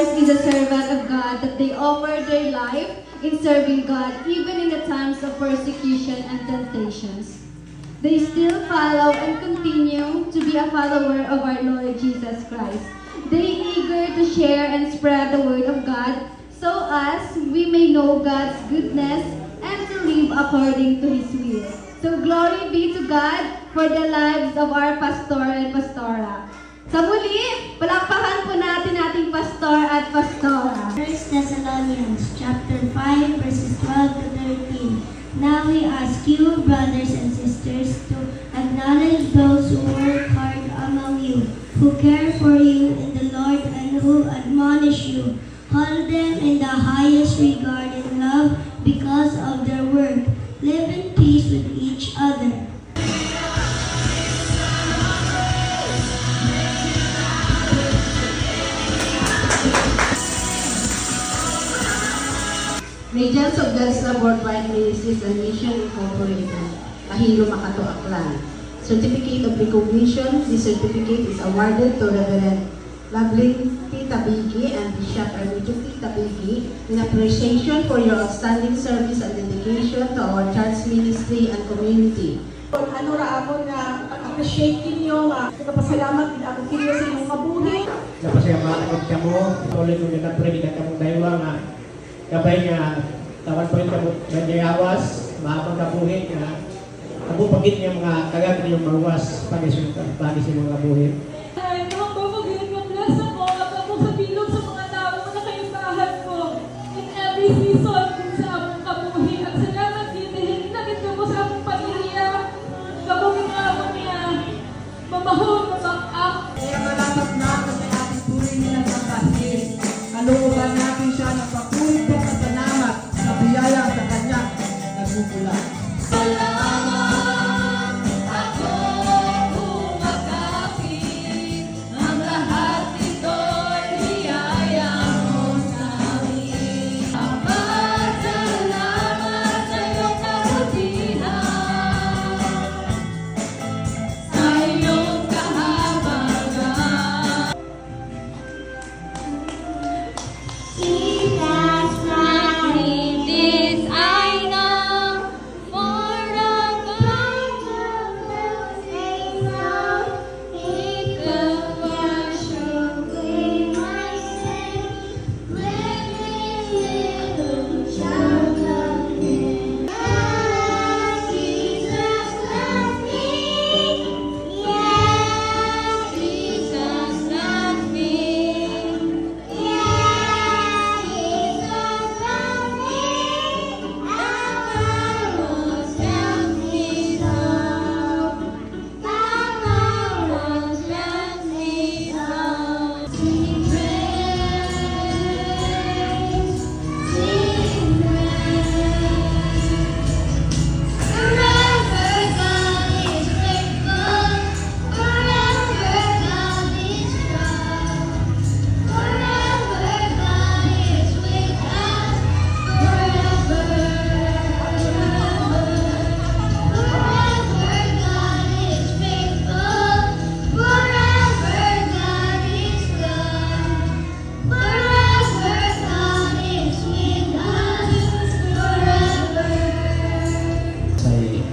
pastors is a servant of God, that they offer their life in serving God even in the times of persecution and temptations. They still follow and continue to be a follower of our Lord Jesus Christ. They eager to share and spread the word of God so as we may know God's goodness and to live according to His will. So glory be to God for the lives of our pastor and pastora. Sa muli, palakpakan po natin ating pastor at pastora. 1 Thessalonians chapter 5 verses 12 to 13. Now we ask you, brothers and sisters, to acknowledge those who work hard among you, who care for you in the Lord and who admonish you. Hold them in the highest regard and love because of their work. Live in peace with each other. Regents of God's Love Worldwide Ministries and Mission Incorporated, Mahilo Makato Aklan. Certificate of Recognition. This certificate is awarded to Reverend Loveling T. Tabigi and Bishop Ermito T. Tabigi in appreciation for your outstanding service and dedication to our church ministry and community. Ano ra ako na appreciate ninyo, kapasalamat din ako kinyo sa inyong kabuhi. Napasalamat ako sa mo, ulit ko na pwede na kamong daywa nga kapay nga tawan po yung nagyayawas, mahabang kabuhi nga abo pagit niya mga kagad yung mawas pagi sa mga kabuhi. Ay, naman ba mag-iin yung bless ako at ako sa bilog sa mga tao na kaibahan ko in every season sa among kabuhi. At salamat din dahil nagit ka mo sa among pamilya. Kabuhi nga ako niya, mamahon, mabang-up. Kaya malapat na kasi ating puri nila sa kasir. Kalooban natin siya ng papulit at salamat sa biyaya sa kanya nagmumula.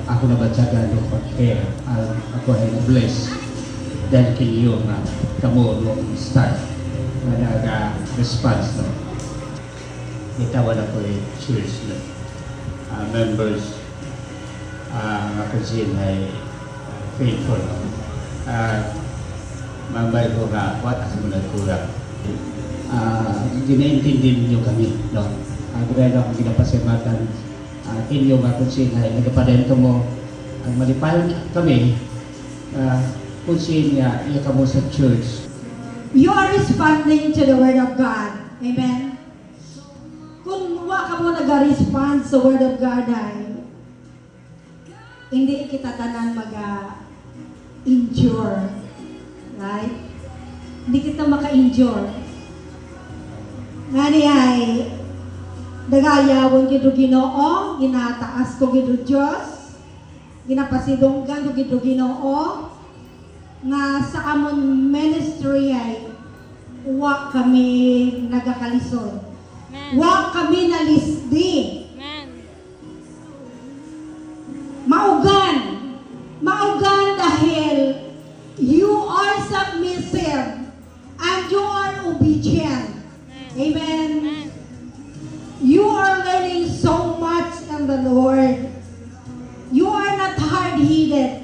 Ako na batsaga ng pag-care ako ay na-bless dahil kayo na kamo nung start na nag-response no. Itawan ako yung church na members ako siya ay faithful no. Mambay ko nga what as mo nagkurang ginaintindi niyo kami no. Gaya na akong ginapasimatan inyo nga kung siya ay nagpapadento mo ang malipayon kami kung siya iya ka mo sa church. You are responding to the Word of God. Amen? Kung wa ka mo nag-respond sa Word of God ay hindi kita tanan mag-endure. Right? Hindi kita maka-endure. Ngani ay dagayawon gido Ginoo, ginataas ko gido Dios, ginapasidonggan ko gido Ginoo nga sa amon ministry ay wa kami nagakalisod. Wa kami nalisdi. Maugan dahil you are submissive and you are obedient. Amen. You are learning so much in the Lord. You are not hard-headed.